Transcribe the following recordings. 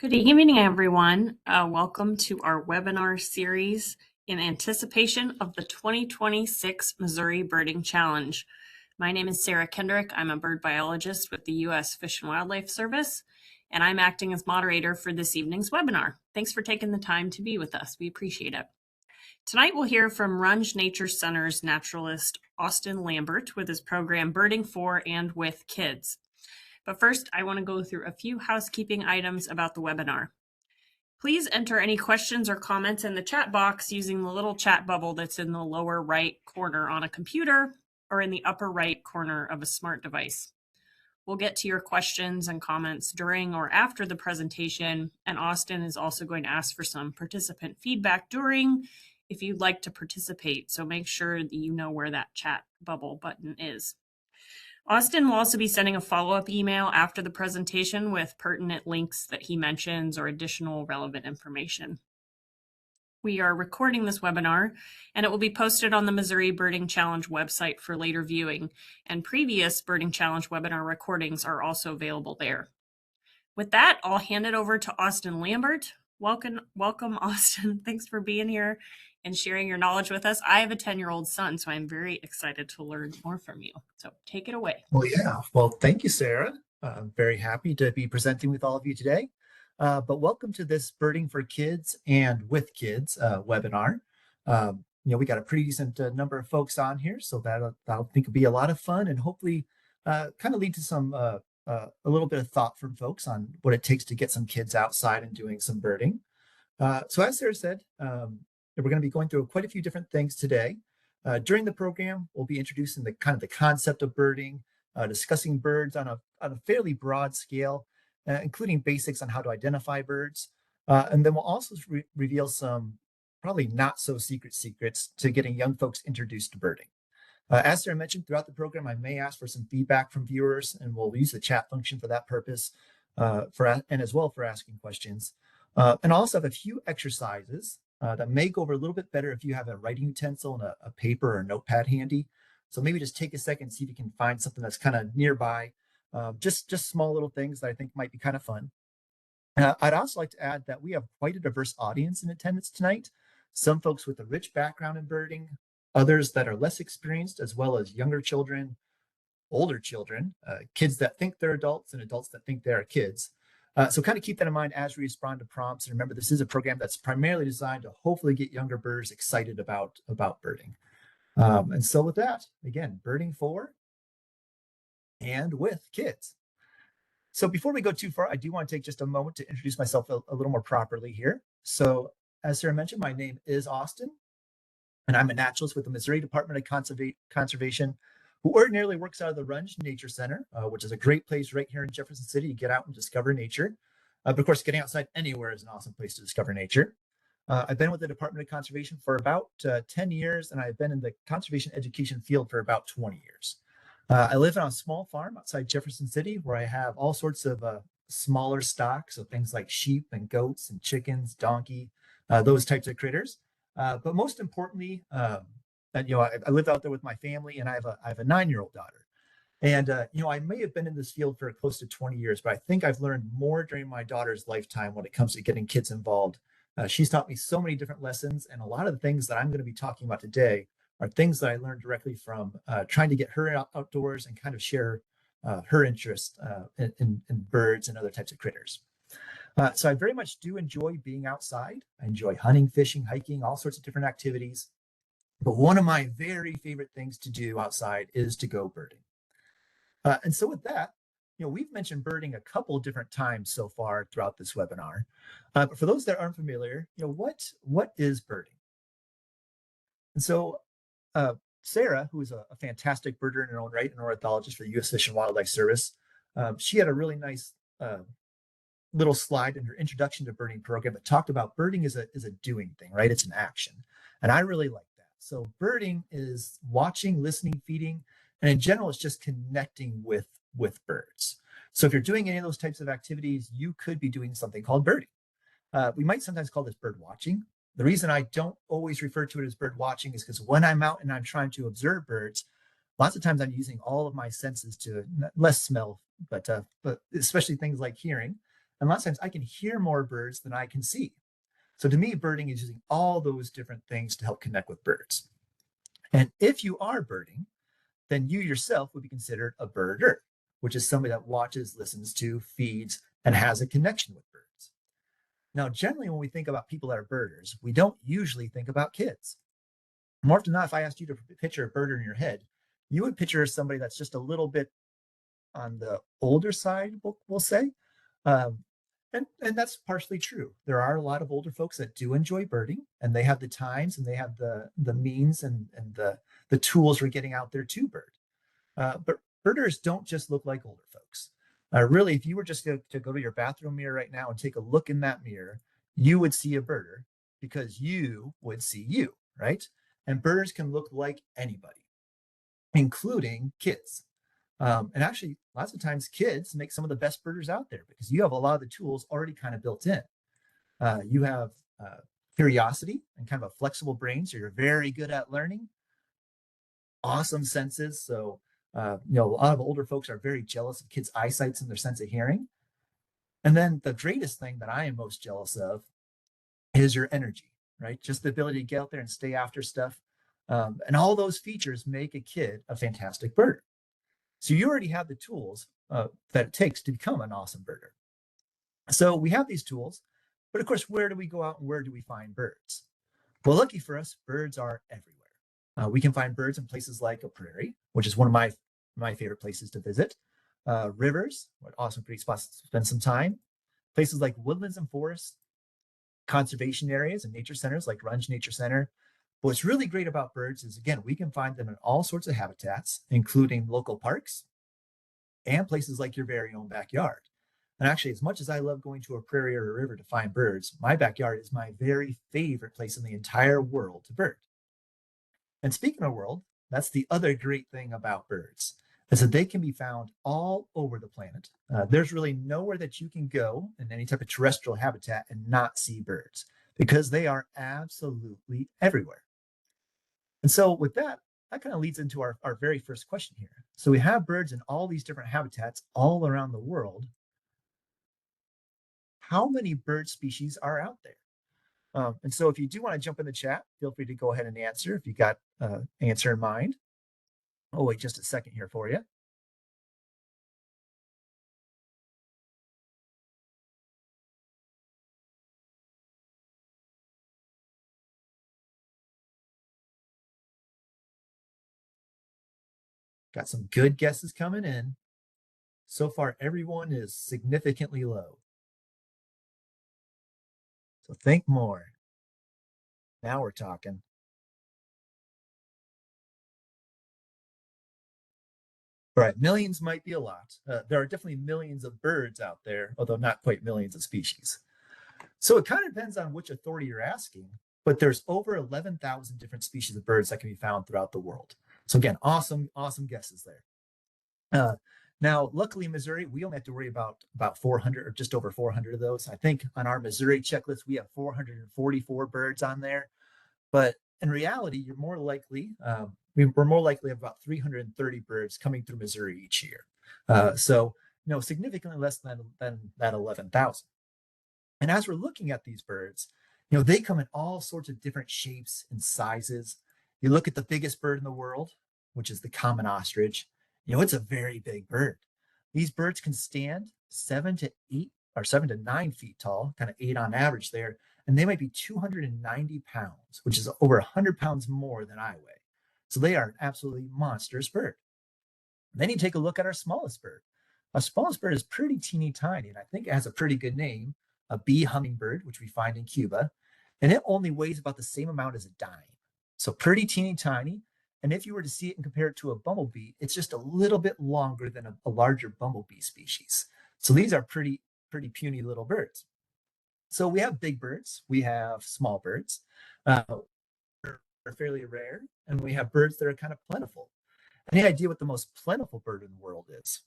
Good evening, everyone. Welcome to our webinar series in anticipation of the 2026 Missouri Birding Challenge. My name is Sara Kendrick. I'm a bird biologist with the U.S. Fish and Wildlife Service, and I'm acting as moderator for this evening's webinar. Thanks for taking the time to be with us. We appreciate it. Tonight, we'll hear from Runge Nature Center's naturalist, Austin Lambert, with his program Birding for and with Kids. But first, I want to go through a few housekeeping items about the webinar. Please enter any questions or comments in the chat box using the little chat bubble that's in the lower right corner on a computer or in the upper right corner of a smart device. We'll get to your questions and comments during or after the presentation, and Austin is also going to ask for some participant feedback during if you'd like to participate, so make sure that you know where that chat bubble button is. Austin will also be sending a follow-up email after the presentation with pertinent links that he mentions or additional relevant information. We are recording this webinar, and it will be posted on the Missouri Birding Challenge website for later viewing, and previous Birding Challenge webinar recordings are also available there. With that, I'll hand it over to Austin Lambert. Welcome, Austin. Thanks for being here and sharing your knowledge with us. I have a 10-year-old son, so I'm very excited to learn more from you. So take it away. Well, yeah. Well, thank you, Sara. I'm very happy to be presenting with all of you today. But welcome to this Birding for Kids and with Kids webinar. We got a pretty decent number of folks on here, so I think will be a lot of fun and hopefully kind of lead to some a little bit of thought from folks on what it takes to get some kids outside and doing some birding. So as Sara said, we're going to be going through quite a few different things today. During the program, we'll be introducing the concept of birding, discussing birds on a fairly broad scale, including basics on how to identify birds. And then we'll also reveal some probably not so secrets to getting young folks introduced to birding. As Sara mentioned, throughout the program, I may ask for some feedback from viewers, and we'll use the chat function for that purpose, and as well for asking questions. And I'll also have a few exercises that may go over a little bit better if you have a writing utensil and a paper or a notepad handy. So maybe just take a second, see if you can find something that's kind of nearby. Just small little things that I think might be kind of fun. I'd also like to add that we have quite a diverse audience in attendance tonight. Some folks with a rich background in birding, others that are less experienced, as well as younger children, older children, kids that think they're adults and adults that think they're kids. So kind of keep that in mind as we respond to prompts. And remember, this is a program that's primarily designed to hopefully get younger birders excited about birding. And so with that, again, birding for and with kids. So before we go too far, I do want to take just a moment to introduce myself a little more properly here. So as Sara mentioned, my name is Austin, and I'm a naturalist with the Missouri Department of Conservation, who ordinarily works out of the Runge Nature Center, which is a great place right here in Jefferson City to get out and discover nature. But of course, getting outside anywhere is an awesome place to discover nature. I've been with the Department of Conservation for about 10 years, and I've been in the conservation education field for about 20 years. I live on a small farm outside Jefferson City where I have all sorts of smaller stock, so things like sheep and goats and chickens, donkey, those types of critters. But most importantly, I live out there with my family, and I have a 9-year-old daughter. And I may have been in this field for close to 20 years, but I think I've learned more during my daughter's lifetime when it comes to getting kids involved. She's taught me so many different lessons, and a lot of the things that I'm going to be talking about today are things that I learned directly from trying to get her outdoors and kind of share her interest in birds and other types of critters. So I very much do enjoy being outside. I enjoy hunting, fishing, hiking, all sorts of different activities. But one of my very favorite things to do outside is to go birding. And so with that, we've mentioned birding a couple of different times so far throughout this webinar. But for those that aren't familiar, what is birding? And so Sara, who is a fantastic birder in her own right, an ornithologist for the U.S. Fish and Wildlife Service, she had a really nice little slide in her introduction to birding program that talked about birding is a doing thing, right? It's an action. And I really like that. So birding is watching, listening, feeding, and in general, it's just connecting with birds. So if you're doing any of those types of activities, you could be doing something called birding. We might sometimes call this bird watching. The reason I don't always refer to it as bird watching is because when I'm out and I'm trying to observe birds, lots of times I'm using all of my senses to less smell, but especially things like hearing, And a lot of times I can hear more birds than I can see. So to me, birding is using all those different things to help connect with birds. And if you are birding, then you yourself would be considered a birder, which is somebody that watches, listens to, feeds, and has a connection with birds. Now, generally, when we think about people that are birders, we don't usually think about kids. More often than not, if I asked you to picture a birder in your head, you would picture somebody that's just a little bit on the older side, we'll say. Um, and that's partially true. There are a lot of older folks that do enjoy birding, and they have the times and they have the means and the tools for getting out there to bird. But birders don't just look like older folks. Really, if you were just to go to your bathroom mirror right now and take a look in that mirror, you would see a birder because you would see you, right? And birders can look like anybody, including kids. And actually, lots of times kids make some of the best birders out there because you have a lot of the tools already kind of built in. You have curiosity and kind of a flexible brain, so you're very good at learning. Awesome senses, so a lot of older folks are very jealous of kids' eyesights and their sense of hearing. And then the greatest thing that I am most jealous of is your energy, right? Just the ability to get out there and stay after stuff. And all those features make a kid a fantastic birder. So you already have the tools that it takes to become an awesome birder. So we have these tools, but of course, where do we go out and where do we find birds? Well, lucky for us, birds are everywhere. We can find birds in places like a prairie, which is one of my favorite places to visit. Rivers, what awesome great spots to spend some time. Places like woodlands and forests, conservation areas and nature centers like Runge Nature Center. But what's really great about birds is, again, we can find them in all sorts of habitats, including local parks and places like your very own backyard. And actually, as much as I love going to a prairie or a river to find birds, my backyard is my very favorite place in the entire world to bird. And speaking of world, that's the other great thing about birds is that they can be found all over the planet. There's really nowhere that you can go in any type of terrestrial habitat and not see birds because they are absolutely everywhere. And so with that, that kind of leads into our very first question here. So we have birds in all these different habitats all around the world. How many bird species are out there? And so if you do want to jump in the chat, feel free to go ahead and answer if you got answer in mind. Oh, wait just a second here for you. Got some good guesses coming in. So far, everyone is significantly low. So think more. Now we're talking. All right, millions might be a lot. There are definitely millions of birds out there, although not quite millions of species. So it kind of depends on which authority you're asking, but there's over 11,000 different species of birds that can be found throughout the world. So again, awesome guesses there. Now, luckily, in Missouri, we only have to worry about 400 or just over 400 of those. I think on our Missouri checklist, we have 444 birds on there. But in reality, you're more likely, we're more likely to have about 330 birds coming through Missouri each year. So, significantly less than that 11,000. And as we're looking at these birds, they come in all sorts of different shapes and sizes. You look at the biggest bird in the world, which is the common ostrich. It's a very big bird. These birds can stand 7 to 9 feet tall, kind of 8 on average there, and they might be 290 pounds, which is over 100 pounds more than I weigh. So they are an absolutely monstrous bird. Then you take a look at our smallest bird. Our smallest bird is pretty teeny tiny, and I think it has a pretty good name, a bee hummingbird, which we find in Cuba, and it only weighs about the same amount as a dime. So pretty teeny tiny. And if you were to see it and compare it to a bumblebee, it's just a little bit longer than a larger bumblebee species. So these are pretty puny little birds. So we have big birds, we have small birds, are fairly rare, and we have birds that are kind of plentiful. Any idea what the most plentiful bird in the world is?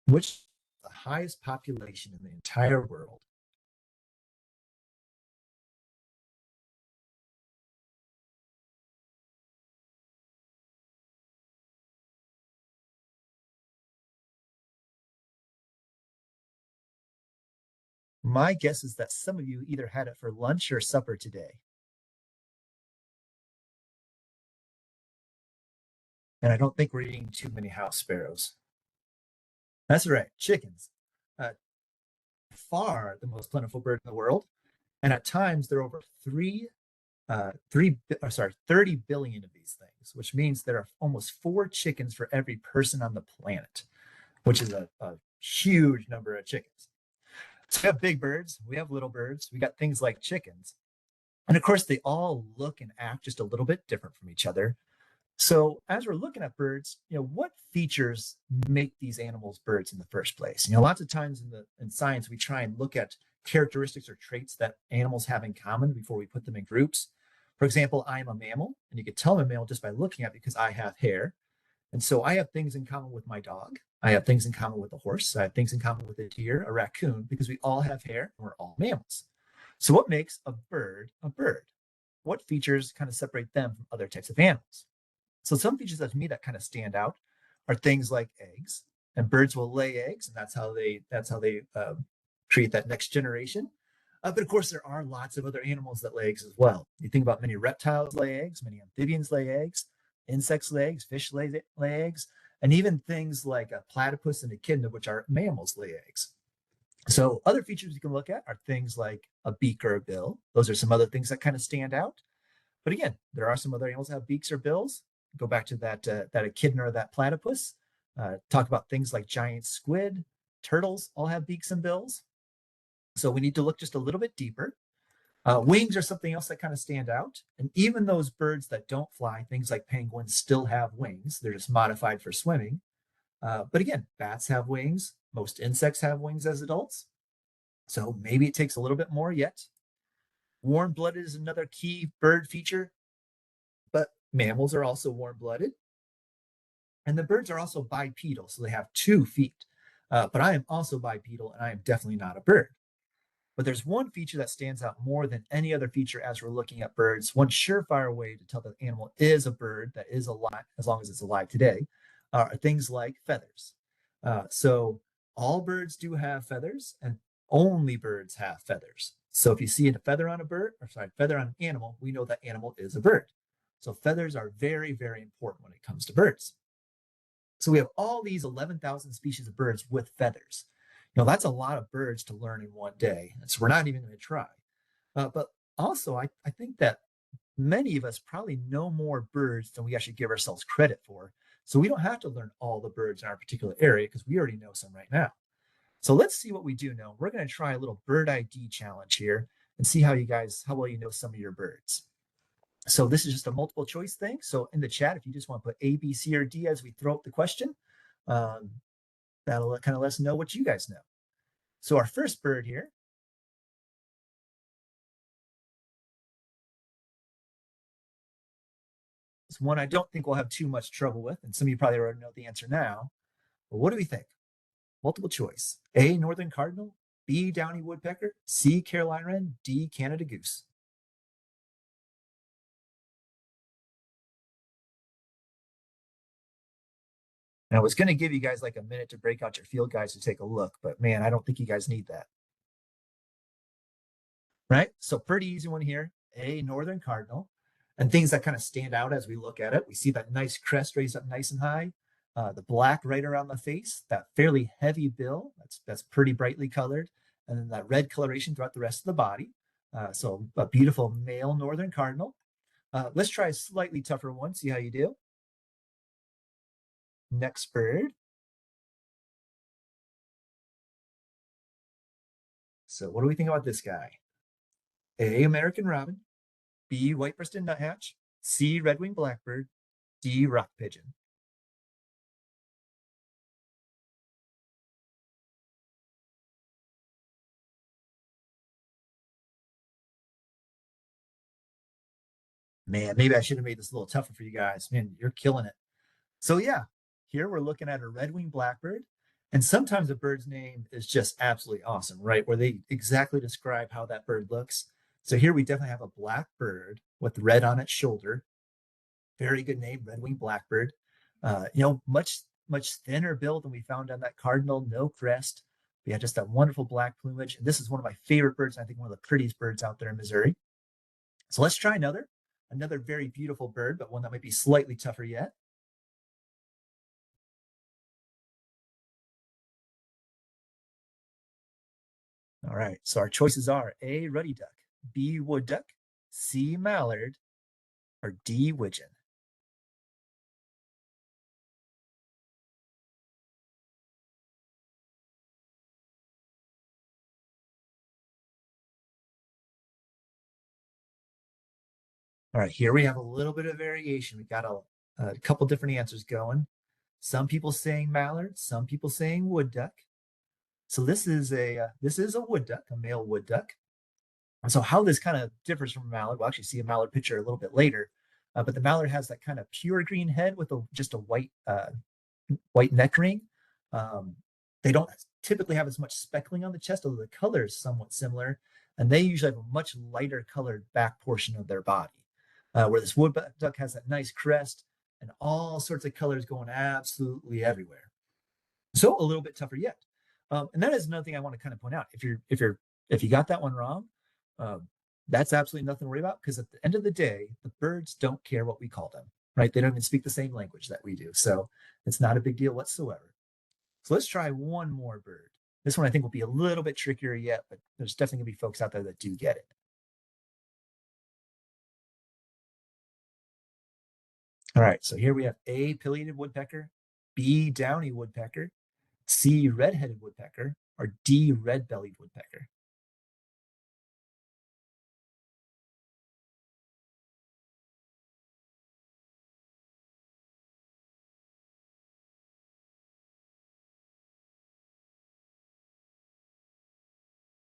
Which is the highest population in the entire world? My guess is that some of you either had it for lunch or supper today. And I don't think we're eating too many house sparrows. That's right, chickens. Uh, Far the most plentiful bird in the world. And at times there are over 30 billion of these things, which means there are almost 4 chickens for every person on the planet, which is a huge number of chickens. So we have big birds, we have little birds, we got things like chickens. And of course, they all look and act just a little bit different from each other. So as we're looking at birds, what features make these animals birds in the first place? Lots of times in science, we try and look at characteristics or traits that animals have in common before we put them in groups. For example, I am a mammal, and you could tell I'm a mammal just by looking at it because I have hair. And so I have things in common with my dog. I have things in common with a horse. I have things in common with a deer, a raccoon, because we all have hair and we're all mammals. So what makes a bird a bird? What features kind of separate them from other types of animals? So some features that to me that kind of stand out are things like eggs, and birds will lay eggs, and that's how they create that next generation. But of course, there are lots of other animals that lay eggs as well. You think about many reptiles lay eggs, many amphibians lay eggs, insects lay eggs, fish lay eggs, and even things like a platypus and echidna, which are mammals, lay eggs. So other features you can look at are things like a beak or a bill. Those are some other things that kind of stand out. But again, there are some other animals that have beaks or bills. Go back to that echidna or that platypus. Talk about things like giant squid, turtles all have beaks and bills. So we need to look just a little bit deeper. Wings are something else that kind of stand out. And even those birds that don't fly, things like penguins, still have wings. They're just modified for swimming. But again, bats have wings. Most insects have wings as adults. So maybe it takes a little bit more yet. Warm blooded is another key bird feature, but mammals are also warm blooded. And the birds are also bipedal, so they have 2 feet. But I am also bipedal, and I am definitely not a bird. But there's one feature that stands out more than any other feature as we're looking at birds. One surefire way to tell that the animal is a bird that is alive, as long as it's alive today, are things like feathers. So all birds do have feathers, and only birds have feathers. So if you see a feather on a bird, or sorry, feather on an animal, we know that animal is a bird. So feathers are very, very important when it comes to birds. So we have all these 11,000 species of birds with feathers. That's a lot of birds to learn in one day. So we're not even going to try. But also, I think that many of us probably know more birds than we actually give ourselves credit for. So we don't have to learn all the birds in our particular area because we already know some right now. So let's see what we do know. We're going to try a little bird ID challenge here and see how well you know some of your birds. So this is just a multiple choice thing. So in the chat, if you just want to put A, B, C, or D as we throw up the question, um, that'll kind of let us know what you guys know. So our first bird here is one I don't think we'll have too much trouble with, and some of you probably already know the answer now. But what do we think? Multiple choice. A, northern cardinal, B, downy woodpecker, C, Carolina wren, D, Canada goose. And I was going to give you guys like a minute to break out your field guides to take a look, but man, I don't think you guys need that. Right? So pretty easy one here. A, northern cardinal. And things that kind of stand out as we look at it. We see that nice crest raised up nice and high. The black right around the face, that fairly heavy bill, that's pretty brightly colored, and then that red coloration throughout the rest of the body. So a beautiful male northern cardinal. Let's try a slightly tougher one, see how you do. Next bird. So what do we think about this guy? A, American robin, B, white-breasted nuthatch, C, red-winged blackbird, D, rock pigeon. Man, maybe I should have made this a little tougher for you guys. Man, you're killing it. So yeah, here we're looking at a red-winged blackbird. And sometimes a bird's name is just absolutely awesome, right? Where they exactly describe how that bird looks. So here we definitely have a black bird with red on its shoulder. Very good name, red-winged blackbird. Much thinner bill than we found on that cardinal, no crest, But yeah, just that wonderful black plumage. And this is one of my favorite birds. I think one of the prettiest birds out there in Missouri. So let's try another very beautiful bird, but one that might be slightly tougher yet. All right, so our choices are A, ruddy duck, B, wood duck, C, mallard, or D, widgeon. All right, here we have a little bit of variation. We got a couple different answers going. Some people saying mallard, some people saying wood duck. So this is a wood duck, a male wood duck. And so how this kind of differs from a mallard, we'll actually see a mallard picture a little bit later. But the mallard has that kind of pure green head with just a white neck ring. Um, they don't typically have as much speckling on the chest, although the color is somewhat similar. And they usually have a much lighter colored back portion of their body, where this wood duck has that nice crest and all sorts of colors going absolutely everywhere. So a little bit tougher yet. And that is another thing I want to kind of point out. If you got that one wrong, um, that's absolutely nothing to worry about, because at the end of the day, the birds don't care what we call them, right? They don't even speak the same language that we do. So it's not a big deal whatsoever. So let's try one more bird. This one I think will be a little bit trickier yet, but there's definitely gonna be folks out there that do get it. All right, so here we have A, pileated woodpecker, B, downy woodpecker, C, red-headed woodpecker, or D, red-bellied woodpecker.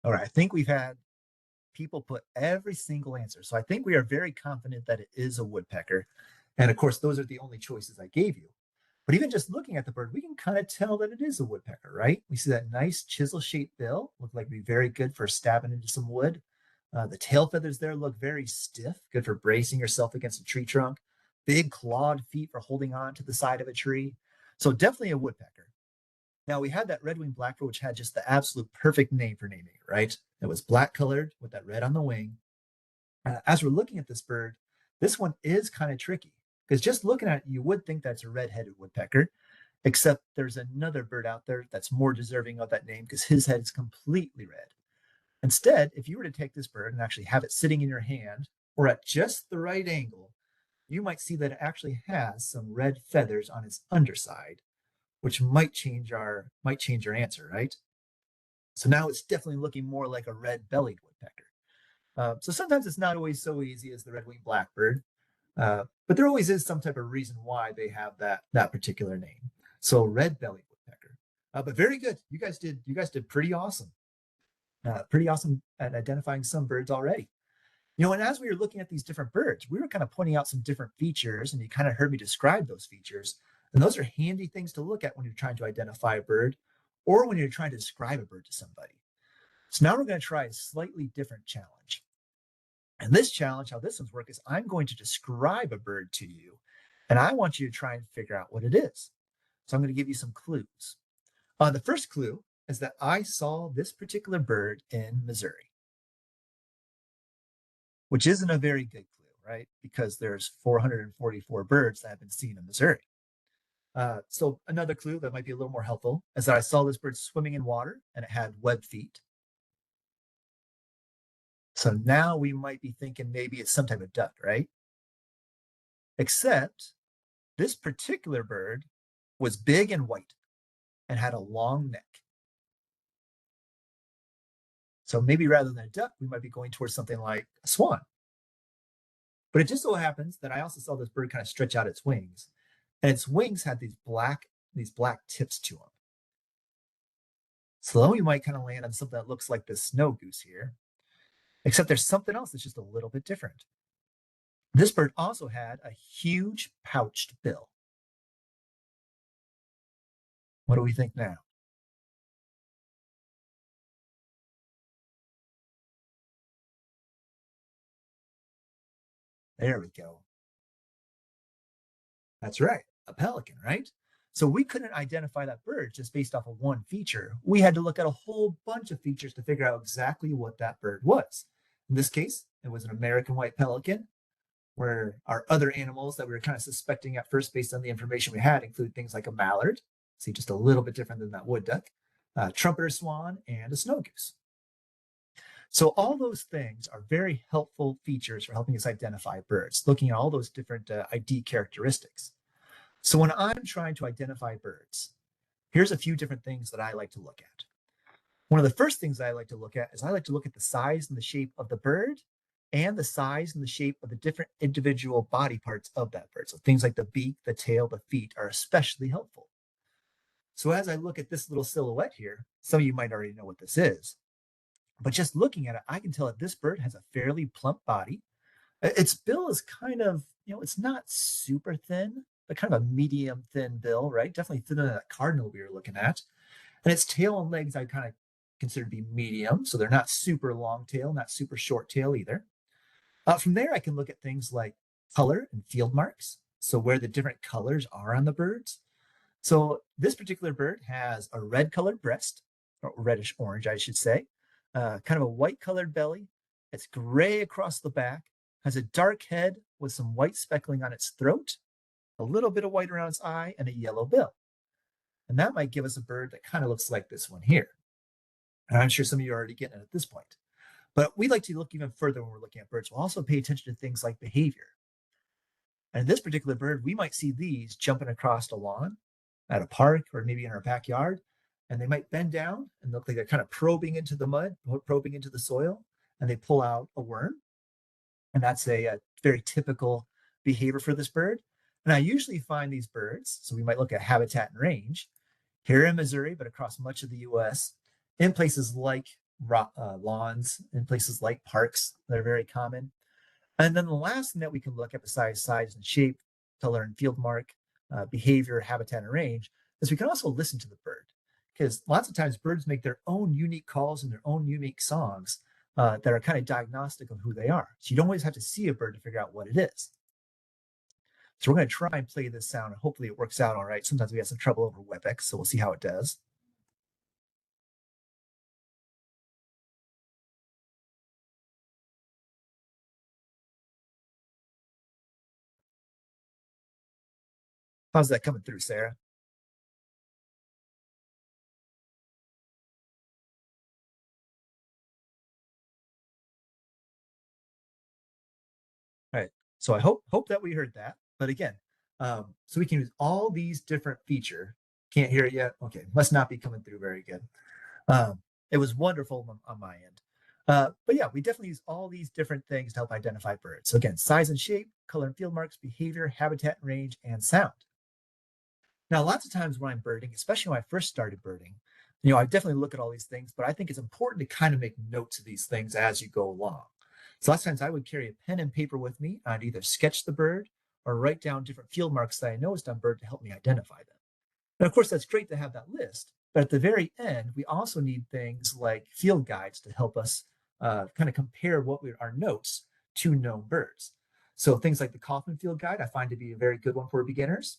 All right, I think we've had people put every single answer. So I think we are very confident that it is a woodpecker. And of course, those are the only choices I gave you. But even just looking at the bird, we can kind of tell that it is a woodpecker, right? We see that nice chisel shaped bill, look like it'd be very good for stabbing into some wood. The tail feathers there look very stiff, good for bracing yourself against a tree trunk. Big clawed feet for holding on to the side of a tree. So definitely a woodpecker. Now we had that red-winged blackbird, which had just the absolute perfect name for naming it, right? It was black colored with that red on the wing. As we're looking at this bird, this one is kind of tricky, because just looking at it, you would think that's a red-headed woodpecker, except there's another bird out there that's more deserving of that name because his head is completely red. Instead, if you were to take this bird and actually have it sitting in your hand or at just the right angle, you might see that it actually has some red feathers on its underside, which might change your answer, right? So now it's definitely looking more like a red-bellied woodpecker. So sometimes it's not always so easy as the red-winged blackbird, but there always is some type of reason why they have that particular name. So red-bellied woodpecker. But very good. You guys did pretty awesome. Pretty awesome at identifying some birds already. And as we were looking at these different birds, we were kind of pointing out some different features, and you kind of heard me describe those features. And those are handy things to look at when you're trying to identify a bird or when you're trying to describe a bird to somebody. So now we're going to try a slightly different challenge. And this challenge, how this one's work is I'm going to describe a bird to you, and I want you to try and figure out what it is. So I'm going to give you some clues. The first clue is that I saw this particular bird in Missouri, which isn't a very good clue, right? Because there's 444 birds that have been seen in Missouri. So another clue that might be a little more helpful is that I saw this bird swimming in water and it had webbed feet. So now we might be thinking maybe it's some type of duck, right? Except this particular bird was big and white and had a long neck. So maybe rather than a duck, we might be going towards something like a swan. But it just so happens that I also saw this bird kind of stretch out its wings, and its wings had these black tips to them. So then we might kind of land on something that looks like this snow goose here, except there's something else that's just a little bit different. This bird also had a huge pouched bill. What do we think now? There we go. That's right, a pelican, right? So we couldn't identify that bird just based off of one feature. We had to look at a whole bunch of features to figure out exactly what that bird was. In this case, it was an American white pelican, where our other animals that we were kind of suspecting at first based on the information we had include things like a mallard, see, just a little bit different than that wood duck, trumpeter swan, and a snow goose. So all those things are very helpful features for helping us identify birds, looking at all those different ID characteristics. So when I'm trying to identify birds, here's a few different things that I like to look at. One of the first things I like to look at is I like to look at the size and the shape of the bird and the size and the shape of the different individual body parts of that bird. So things like the beak, the tail, the feet are especially helpful. So as I look at this little silhouette here, some of you might already know what this is, but just looking at it, I can tell that this bird has a fairly plump body. Its bill is kind of, it's not super thin, but kind of a medium thin bill, right? Definitely thinner than that cardinal we were looking at. And its tail and legs I kind of consider to be medium. So they're not super long tail, not super short tail either. From there, I can look at things like color and field marks. So where the different colors are on the birds. So this particular bird has a red colored breast, or reddish orange, I should say, kind of a white colored belly. It's gray across the back, has a dark head with some white speckling on its throat, a little bit of white around its eye, and a yellow bill. And that might give us a bird that kind of looks like this one here. And I'm sure some of you are already getting it at this point. But we like to look even further when we're looking at birds. We'll also pay attention to things like behavior. And in this particular bird, we might see these jumping across a lawn at a park or maybe in our backyard. And they might bend down and look like they're kind of probing into the mud, probing into the soil, and they pull out a worm. And that's a very typical behavior for this bird. And I usually find these birds, so we might look at habitat and range, here in Missouri, but across much of the US, in places like lawns, in places like parks that are very common. And then the last thing that we can look at besides size and shape, color and field mark, behavior, habitat and range, is we can also listen to the bird. Because lots of times birds make their own unique calls and their own unique songs that are kind of diagnostic of who they are. So you don't always have to see a bird to figure out what it is. So we're going to try and play this sound, and hopefully it works out all right. Sometimes we have some trouble over WebEx, so we'll see how it does. How's that coming through, Sarah? All right. So I hope that we heard that. But again, so we can use all these different feature. Can't hear it yet. Okay, must not be coming through very good. It was wonderful on my end. But yeah, we definitely use all these different things to help identify birds. So again, size and shape, color and field marks, behavior, habitat and range, and sound. Now, lots of times when I'm birding, especially when I first started birding, I definitely look at all these things, but I think it's important to kind of make notes of these things as you go along. So lots of times I would carry a pen and paper with me. I'd either sketch the bird or write down different field marks that I noticed on bird to help me identify them. And of course, that's great to have that list. But at the very end, we also need things like field guides to help us kind of compare our notes to known birds. So things like the Kaufman Field Guide, I find to be a very good one for beginners.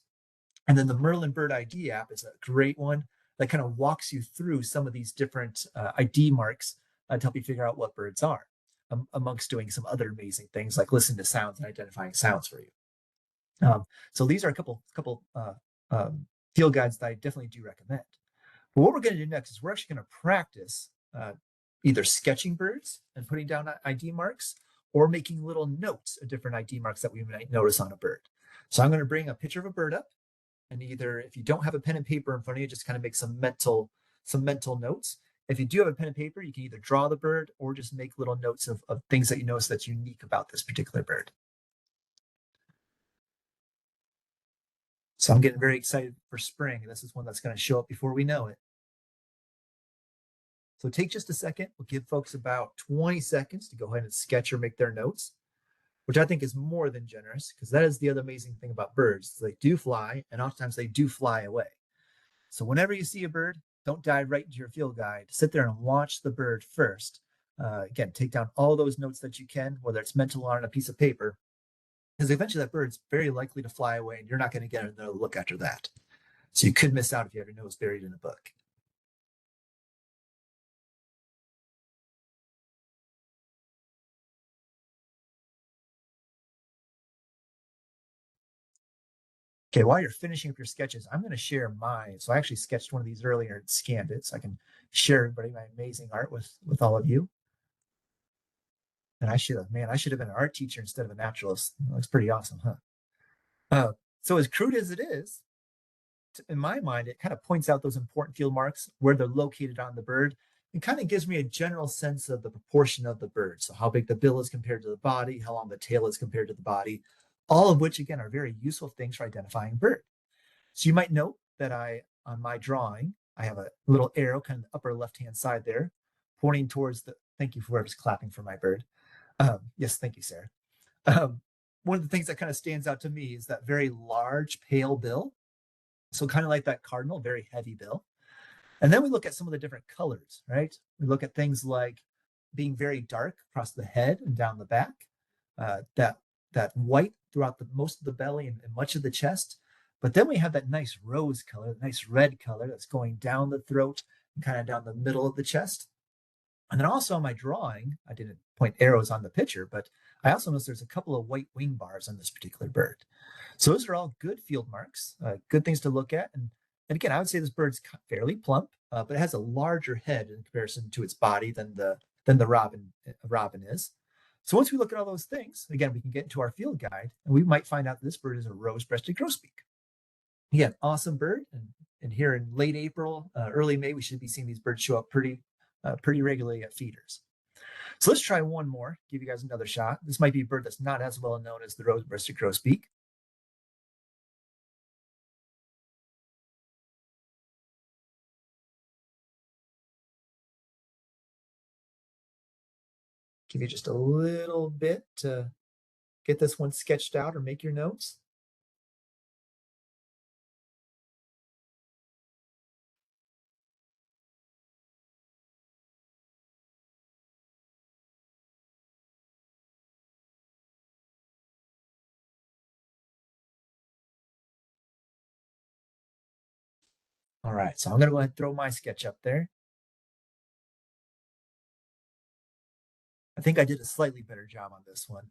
And then the Merlin Bird ID app is a great one that kind of walks you through some of these different ID marks to help you figure out what birds are, amongst doing some other amazing things like listening to sounds and identifying sounds for you. So these are a couple field guides that I definitely do recommend. But what we're going to do next is we're actually going to practice either sketching birds and putting down ID marks or making little notes of different ID marks that we might notice on a bird. So I'm going to bring a picture of a bird up, and either if you don't have a pen and paper in front of you, just kind of make some mental notes. If you do have a pen and paper, you can either draw the bird or just make little notes of things that you notice that's unique about this particular bird. So I'm getting very excited for spring. This is one that's going to show up before we know it. So take just a second. We'll give folks about 20 seconds to go ahead and sketch or make their notes, which I think is more than generous, because that is the other amazing thing about birds. They do fly, and oftentimes they do fly away. So whenever you see a bird, don't dive right into your field guide. Sit there and watch the bird first. Again, take down all those notes that you can, whether it's mental or on a piece of paper, because eventually that bird's very likely to fly away, and you're not going to get another look after that. So you could miss out if you have your nose buried in a book. Okay, while you're finishing up your sketches, I'm going to share mine. So I actually sketched one of these earlier and scanned it so I can share everybody my amazing art with all of you. And I should have been an art teacher instead of a naturalist. That looks pretty awesome, huh? So as crude as it is, in my mind, it kind of points out those important field marks, where they're located on the bird, and kind of gives me a general sense of the proportion of the bird. So how big the bill is compared to the body, how long the tail is compared to the body, all of which, again, are very useful things for identifying bird. So you might note that on my drawing, I have a little arrow kind of the upper left-hand side there, pointing towards thank you for whoever's clapping for my bird. Yes, thank you, Sarah. One of the things that kind of stands out to me is that very large, pale bill. So kind of like that cardinal, very heavy bill. And then we look at some of the different colors, right? We look at things like being very dark across the head and down the back, that white throughout most of the belly and much of the chest. But then we have that nice rose color, nice red color that's going down the throat and kind of down the middle of the chest. And then also on my drawing, I didn't point arrows on the picture, but I also noticed there's a couple of white wing bars on this particular bird. So those are all good field marks, good things to look at. And again, I would say this bird's fairly plump, but it has a larger head in comparison to its body than the robin is. So once we look at all those things, again, we can get into our field guide, and we might find out that this bird is a rose-breasted grosbeak. Again, awesome bird, and here in late April, early May, we should be seeing these birds show up pretty regularly at feeders. So let's try one more, give you guys another shot. This might be a bird that's not as well known as the rose-breasted grosbeak. Give you just a little bit to get this one sketched out or make your notes. All right, so I'm going to go ahead and throw my sketch up there. I think I did a slightly better job on this one.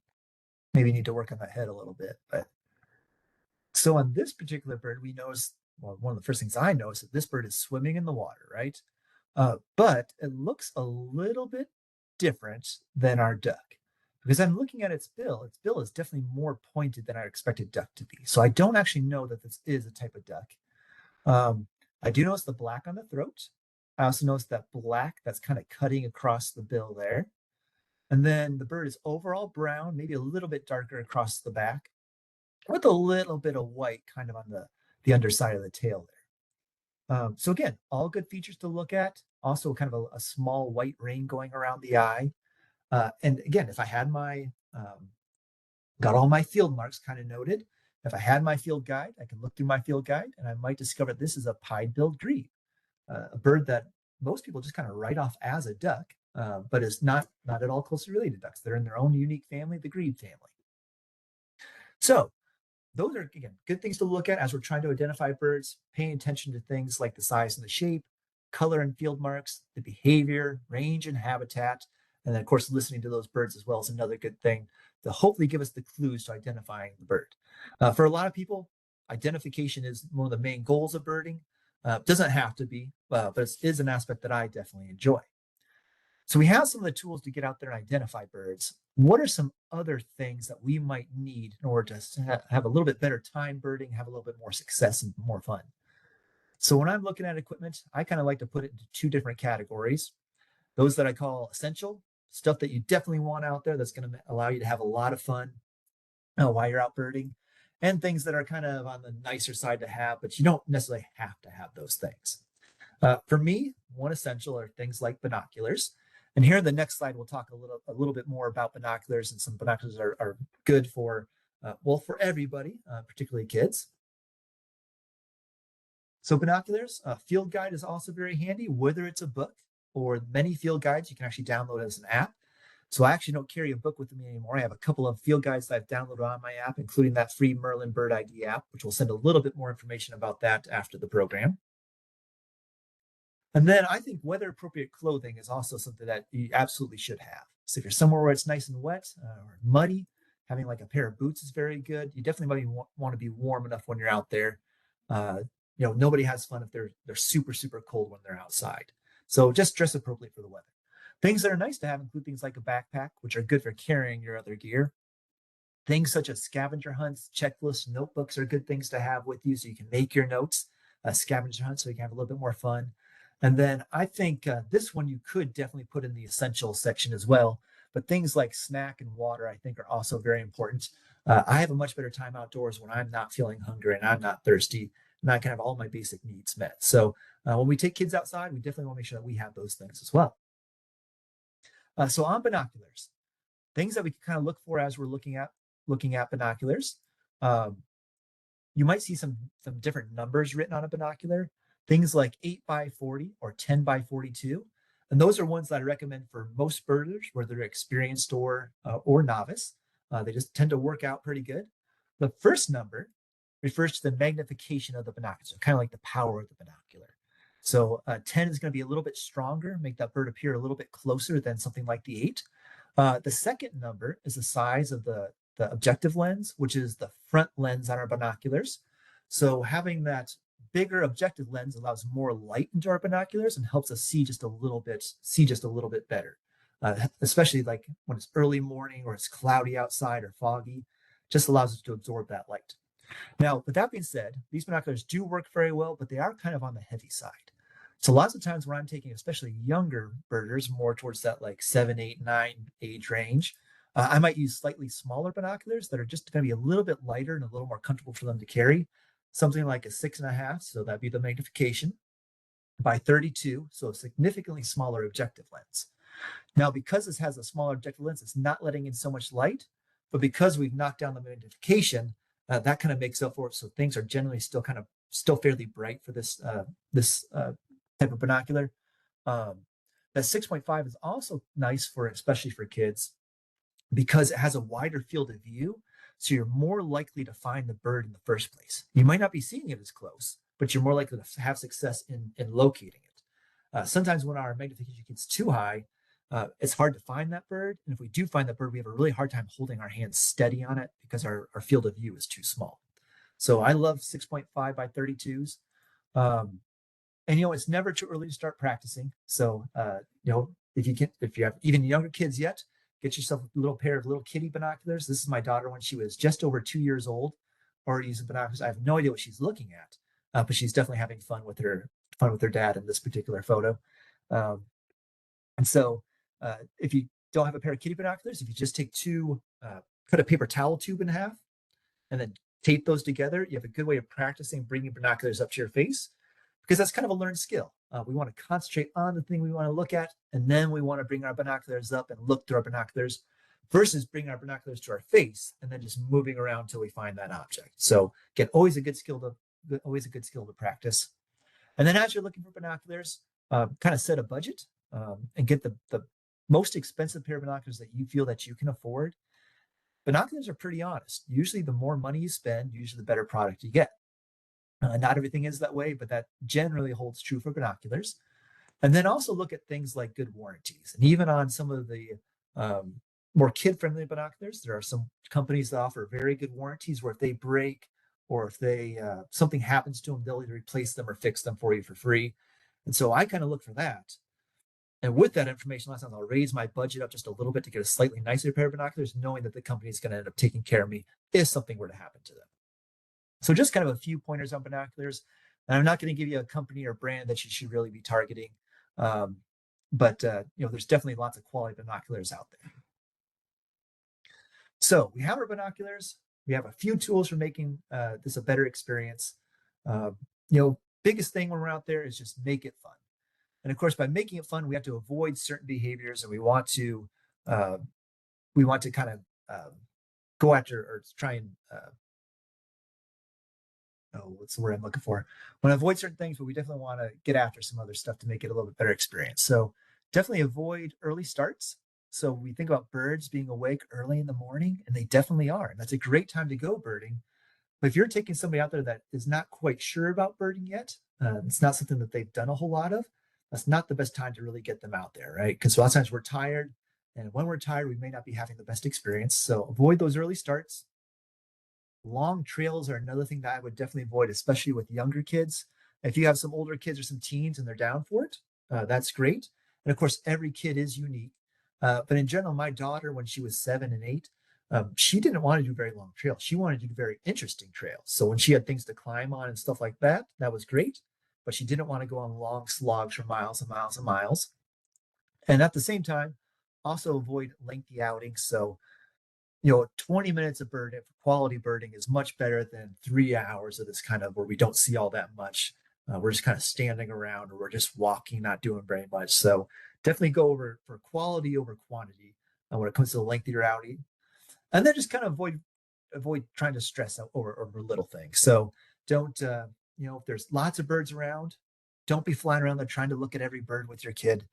Maybe need to work on that head a little bit. But so on this particular bird, we notice, well, one of the first things I noticed that this bird is swimming in the water, right? But it looks a little bit different than our duck because I'm looking at its bill. Its bill is definitely more pointed than I expected duck to be. So I don't actually know that this is a type of duck. I do notice the black on the throat. I also notice that black that's kind of cutting across the bill there. And then the bird is overall brown, maybe a little bit darker across the back, with a little bit of white kind of on the underside of the tail there. So again, all good features to look at. Also kind of a small white ring going around the eye. And again, if I had got all my field marks kind of noted, if I had my field guide, I can look through my field guide and I might discover this is a pied-billed grebe, a bird that most people just kind of write off as a duck, but is not at all closely related to ducks. They're in their own unique family, the grebe family. So those are, again, good things to look at as we're trying to identify birds, paying attention to things like the size and the shape, color and field marks, the behavior, range and habitat, and then, of course, listening to those birds as well is another good thing to hopefully give us the clues to identifying the bird. For a lot of people, identification is one of the main goals of birding. Doesn't have to be, but it is an aspect that I definitely enjoy. So we have some of the tools to get out there and identify birds. What are some other things that we might need in order to have a little bit better time birding, have a little bit more success and more fun? So when I'm looking at equipment, I kind of like to put it into two different categories. Those that I call essential, stuff that you definitely want out there that's going to allow you to have a lot of fun while you're out birding, and things that are kind of on the nicer side to have, but you don't necessarily have to have those things. For me, one essential are things like binoculars. And here in the next slide, we'll talk a little bit more about binoculars, and some binoculars are good for, well, for everybody, particularly kids. So binoculars, field guide is also very handy, whether it's a book or many field guides you can actually download as an app. So I actually don't carry a book with me anymore. I have a couple of field guides that I've downloaded on my app, including that free Merlin Bird ID app, which will send a little bit more information about that after the program. And then I think weather appropriate clothing is also something that you absolutely should have. So if you're somewhere where it's nice and wet or muddy, having like a pair of boots is very good. You definitely might want to be warm enough when you're out there. Uh, nobody has fun if they're super, super cold when they're outside. So just dress appropriately for the weather. Things that are nice to have include things like a backpack, which are good for carrying your other gear. Things such as scavenger hunts, checklists, notebooks are good things to have with you so you can make your notes. Scavenger hunt so you can have a little bit more fun. And then I think this one you could definitely put in the essentials section as well. But things like snack and water, I think, are also very important. I have a much better time outdoors when I'm not feeling hungry and I'm not thirsty and I can have all my basic needs met. So when we take kids outside, we definitely want to make sure that we have those things as well. So on binoculars, things that we can kind of look for as we're looking at binoculars. Um, you might see some different numbers written on a binocular, things like 8 by 40 or 10 by 42. And those are ones that I recommend for most birders, whether they're experienced or novice. They just tend to work out pretty good. The first number refers to the magnification of the binocular, so kind of like the power of the binocular. So 10 is going to be a little bit stronger, make that bird appear a little bit closer than something like the 8. The second number is the size of the objective lens, which is the front lens on our binoculars. So having that bigger objective lens allows more light into our binoculars and helps us see just a little bit better. Especially like when it's early morning or it's cloudy outside or foggy, just allows us to absorb that light. Now, with that being said, these binoculars do work very well, but they are kind of on the heavy side. So lots of times when I'm taking, especially younger birders, more towards that like 7, 8, 9 age range, I might use slightly smaller binoculars that are just going to be a little bit lighter and a little more comfortable for them to carry. Something like a 6.5, so that'd be the magnification, by 32, so a significantly smaller objective lens. Now, because this has a smaller objective lens, it's not letting in so much light, but because we've knocked down the magnification, that kind of makes up for it. So things are generally still fairly bright for this type of binocular. That 6.5 is also nice especially for kids, because it has a wider field of view. So you're more likely to find the bird in the first place. You might not be seeing it as close, but you're more likely to have success in locating it. Sometimes when our magnification gets too high, it's hard to find that bird. And if we do find that bird, we have a really hard time holding our hands steady on it because our field of view is too small. So I love 6.5 by 32s. And it's never too early to start practicing. So if you have even younger kids yet, get yourself a little pair of little kitty binoculars. This is my daughter when she was just over 2 years old, already using binoculars. I have no idea what she's looking at, but she's definitely having fun with her dad in this particular photo. And so if you don't have a pair of kitty binoculars, if you just take cut a paper towel tube in half and then tape those together, you have a good way of practicing bringing binoculars up to your face, because that's kind of a learned skill. We want to concentrate on the thing we want to look at, and then we want to bring our binoculars up and look through our binoculars versus bringing our binoculars to our face and then just moving around until we find that object. So again, always a good skill to practice. And then as you're looking for binoculars, kind of set a budget and get the most expensive pair of binoculars that you feel that you can afford. Binoculars are pretty honest. Usually the more money you spend, usually the better product you get. Not everything is that way, but that generally holds true for binoculars. And then also look at things like good warranties. And even on some of the more kid-friendly binoculars, there are some companies that offer very good warranties where if they break or if something happens to them, they'll either replace them or fix them for you for free. And so I kind of look for that. And with that information, last time I'll raise my budget up just a little bit to get a slightly nicer pair of binoculars, knowing that the company is going to end up taking care of me if something were to happen to them. So just kind of a few pointers on binoculars. And I'm not going to give you a company or brand that you should really be targeting. But there's definitely lots of quality binoculars out there. So we have our binoculars. We have a few tools for making this a better experience. Biggest thing when we're out there is just make it fun. And of course, by making it fun, we have to avoid certain behaviors, and we want to kind of go after or try and what's the word I'm looking for? Want to avoid certain things, but we definitely want to get after some other stuff to make it a little bit better experience. So definitely avoid early starts. So we think about birds being awake early in the morning, and they definitely are. And that's a great time to go birding. But if you're taking somebody out there that is not quite sure about birding yet, it's not something that they've done a whole lot of, that's not the best time to really get them out there, right? Because a lot of times we're tired, and when we're tired, we may not be having the best experience. So avoid those early starts. Long trails are another thing that I would definitely avoid, especially with younger kids. If you have some older kids or some teens and they're down for it, that's great. And of course, every kid is unique. But in general, my daughter, when she was 7 and 8, she didn't want to do very long trails. She wanted to do very interesting trails. So when she had things to climb on and stuff like that, that was great. But she didn't want to go on long slogs for miles and miles and miles. And at the same time, also avoid lengthy outings. So 20 minutes of birding, quality birding is much better than 3 hours of this kind of where we don't see all that much. We're just kind of standing around or we're just walking, not doing very much. So definitely go over for quality over quantity when it comes to the length of your outing. And then just kind of avoid trying to stress out over little things. So don't if there's lots of birds around, don't be flying around there trying to look at every bird with your kid.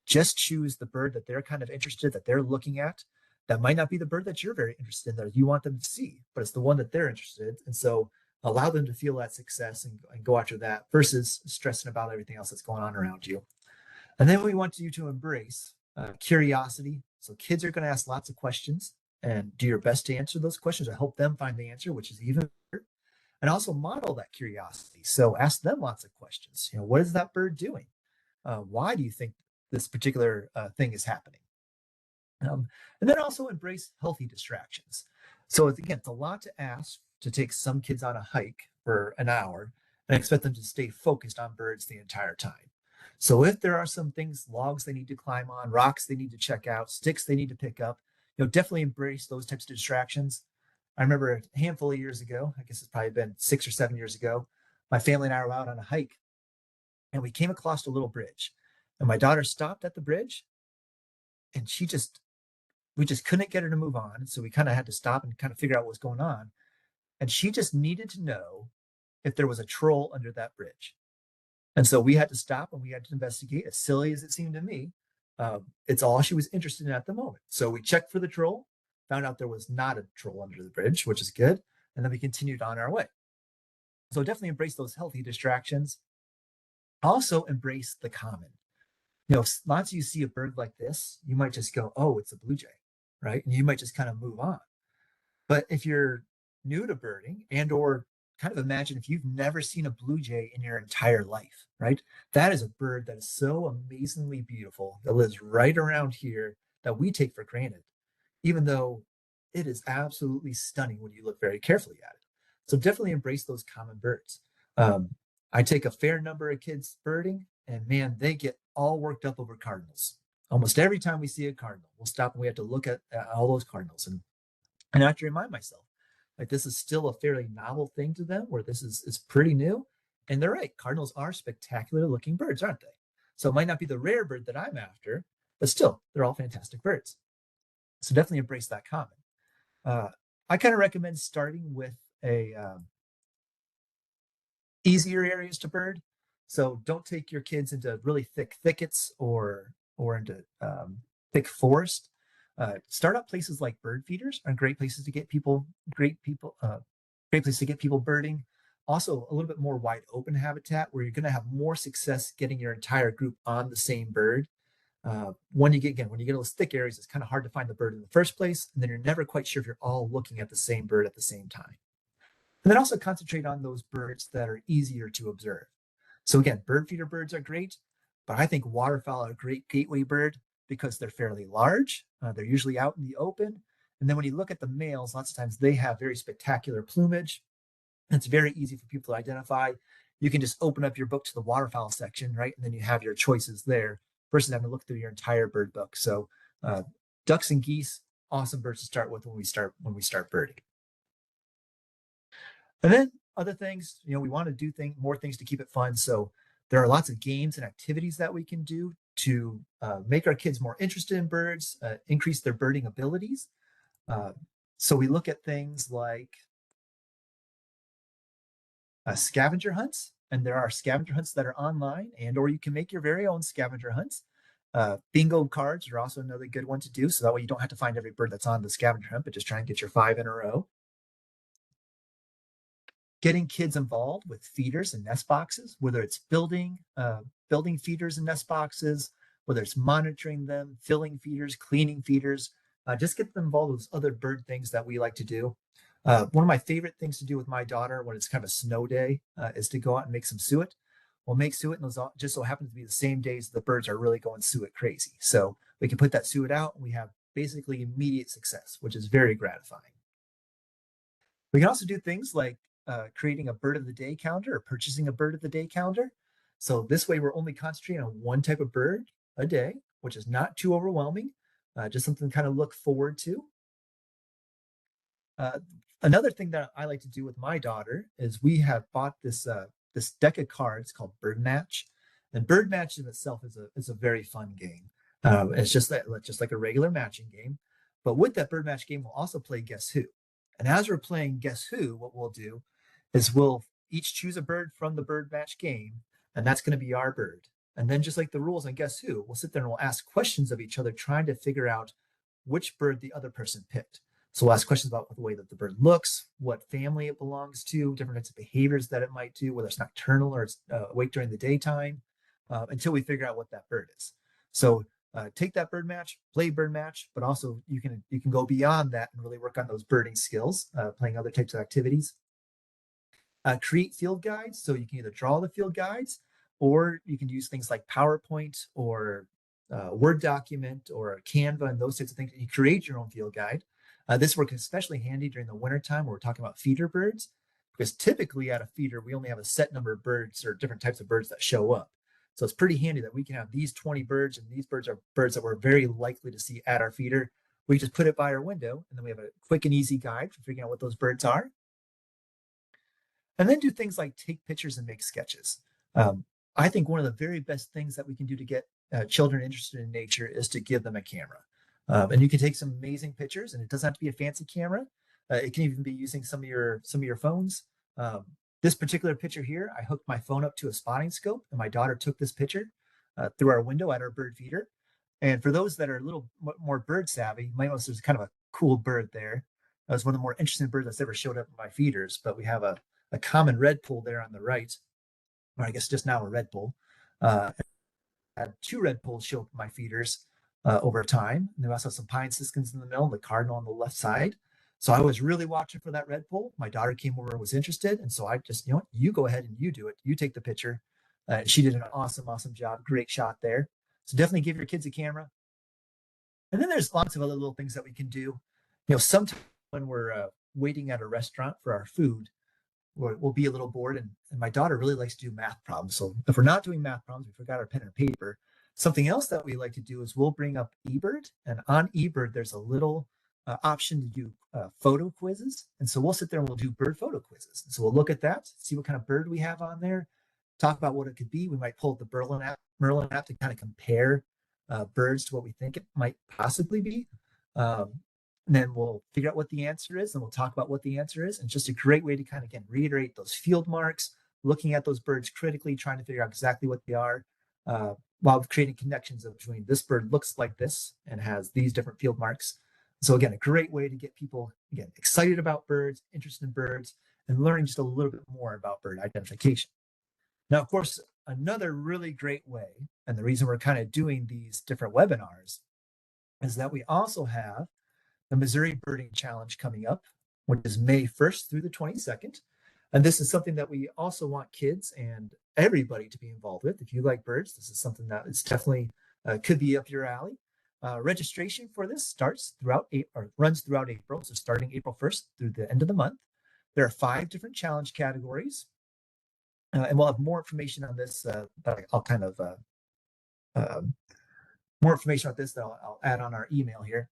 Just choose the bird that they're kind of interested, that they're looking at. That might not be the bird that you're very interested in, that you want them to see, but it's the one that they're interested in. And so allow them to feel that success and go after that versus stressing about everything else that's going on around you. And then we want you to embrace curiosity. So kids are going to ask lots of questions and do your best to answer those questions or help them find the answer, which is even better. And also model that curiosity. So ask them lots of questions. What is that bird doing? Why do you think this particular thing is happening? And then also embrace healthy distractions. So again, it's a lot to ask to take some kids on a hike for an hour and expect them to stay focused on birds the entire time. So if there are some things, logs they need to climb on, rocks they need to check out, sticks they need to pick up, definitely embrace those types of distractions. I remember a handful of years ago, I guess it's probably been 6 or 7 years ago, my family and I were out on a hike and we came across a little bridge. And my daughter stopped at the bridge and we just couldn't get her to move on. So we kind of had to stop and kind of figure out what was going on. And she just needed to know if there was a troll under that bridge. And so we had to stop and we had to investigate, as silly as it seemed to me. It's all she was interested in at the moment. So we checked for the troll, found out there was not a troll under the bridge, which is good. And then we continued on our way. So definitely embrace those healthy distractions. Also embrace the common. Lots of you see a bird like this, you might just go, oh, it's a blue jay, right? And you might just kind of move on. But if you're new to birding and or kind of imagine if you've never seen a blue jay in your entire life, right? That is a bird that is so amazingly beautiful that lives right around here that we take for granted, even though it is absolutely stunning when you look very carefully at it. So definitely embrace those common birds. Um, I take a fair number of kids birding, and man, they get all worked up over cardinals. Almost every time we see a cardinal, we'll stop and we have to look at all those cardinals. And I have to remind myself, like this is still a fairly novel thing to them, where this is pretty new. And they're right, cardinals are spectacular looking birds, aren't they? So it might not be the rare bird that I'm after, but still, they're all fantastic birds. So definitely embrace that common. Uh, I kind of recommend starting with a easier areas to bird. So don't take your kids into really thick thickets or into thick forest. Start up places like bird feeders are great places to get people, great place to get people birding. Also, a little bit more wide open habitat where you're going to have more success getting your entire group on the same bird. When you get those thick areas, it's kind of hard to find the bird in the first place, and then you're never quite sure if you're all looking at the same bird at the same time. And then also concentrate on those birds that are easier to observe. So again, bird feeder birds are great, but I think waterfowl are a great gateway bird because they're fairly large. They're usually out in the open. And then when you look at the males, lots of times they have very spectacular plumage. And it's very easy for people to identify. You can just open up your book to the waterfowl section, right? And then you have your choices there versus having to look through your entire bird book. So ducks and geese, awesome birds to start with when we start birding. And then other things, we want to do more things to keep it fun. So there are lots of games and activities that we can do to make our kids more interested in birds, increase their birding abilities. So we look at things like scavenger hunts, and there are scavenger hunts that are online, and or you can make your very own scavenger hunts. Bingo cards are also another good one to do. So that way you don't have to find every bird that's on the scavenger hunt, but just try and get your 5 in a row. Getting kids involved with feeders and nest boxes, whether it's building feeders and nest boxes, whether it's monitoring them, filling feeders, cleaning feeders, just get them involved with other bird things that we like to do. One of my favorite things to do with my daughter when it's kind of a snow day is to go out and make some suet. We'll make suet, and those just so happens to be the same days the birds are really going suet crazy. So we can put that suet out, and we have basically immediate success, which is very gratifying. We can also do things like creating a bird of the day calendar or purchasing a bird of the day calendar. So this way we're only concentrating on one type of bird a day, which is not too overwhelming, just something to kind of look forward to. Another thing that I like to do with my daughter is we have bought this deck of cards called Bird Match, and Bird Match in itself is a very fun game. It's just like a regular matching game, but with that Bird Match game, we'll also play Guess Who. And as we're playing Guess Who, what we'll do is we'll each choose a bird from the Bird Match game, and that's going to be our bird. And then just like the rules on Guess Who, we'll sit there and we'll ask questions of each other, trying to figure out which bird the other person picked. So we'll ask questions about the way that the bird looks, what family it belongs to, different types of behaviors that it might do, whether it's nocturnal or it's awake during the daytime, until we figure out what that bird is. So take that bird match, play bird match, but also you can go beyond that and really work on those birding skills, playing other types of activities. Create field guides, so you can either draw the field guides, or you can use things like PowerPoint or Word document or Canva and those types of things. And you create your own field guide. This works especially handy during the wintertime when we're talking about feeder birds, because typically at a feeder, we only have a set number of birds or different types of birds that show up. So it's pretty handy that we can have these 20 birds, and these birds are birds that we're very likely to see at our feeder. We just put it by our window, and then we have a quick and easy guide for figuring out what those birds are. And then do things like take pictures and make sketches. I think one of the very best things that we can do to get children interested in nature is to give them a camera. And you can take some amazing pictures, and it doesn't have to be a fancy camera. It can even be using some of your phones. This particular picture here, I hooked my phone up to a spotting scope, and my daughter took this picture through our window at our bird feeder. And for those that are a little more bird savvy, you might notice there's kind of a cool bird there. That was one of the more interesting birds that's ever showed up in my feeders. But we have a common redpoll there on the right, or I guess just now a redpoll. I had 2 redpolls show up in my feeders over time. And there also some pine siskins in the middle, and the cardinal on the left side. So I was really watching for that redpoll. My daughter came over and was interested. And so I just, you go ahead and you do it. You take the picture. She did an awesome job. Great shot there. So definitely give your kids a camera. And then there's lots of other little things that we can do. Sometimes when we're waiting at a restaurant for our food, we'll be a little bored, and my daughter really likes to do math problems. So if we're not doing math problems, we forgot our pen and paper. Something else that we like to do is we'll bring up eBird, and on eBird there's a little option to do photo quizzes, and so we'll sit there and we'll do bird photo quizzes. And so we'll look at that, see what kind of bird we have on there, talk about what it could be. We might pull up the Merlin app to kind of compare birds to what we think it might possibly be. And then we'll figure out what the answer is, and we'll talk about what the answer is. And it's just a great way to kind of, again, reiterate those field marks, looking at those birds critically, trying to figure out exactly what they are, while creating connections between this bird looks like this and has these different field marks. So again, a great way to get people, again, excited about birds, interested in birds, and learning just a little bit more about bird identification. Now, of course, another really great way, and the reason we're kind of doing these different webinars, is that we also have the Missouri Birding Challenge coming up, which is May 1st through the 22nd. And this is something that we also want kids and everybody to be involved with. If you like birds, this is something that is definitely could be up your alley. Registration for this runs throughout April. So starting April 1st through the end of the month. There are 5 different challenge categories. And we'll have more information on this. I'll kind of more information on this that I'll add on our email here.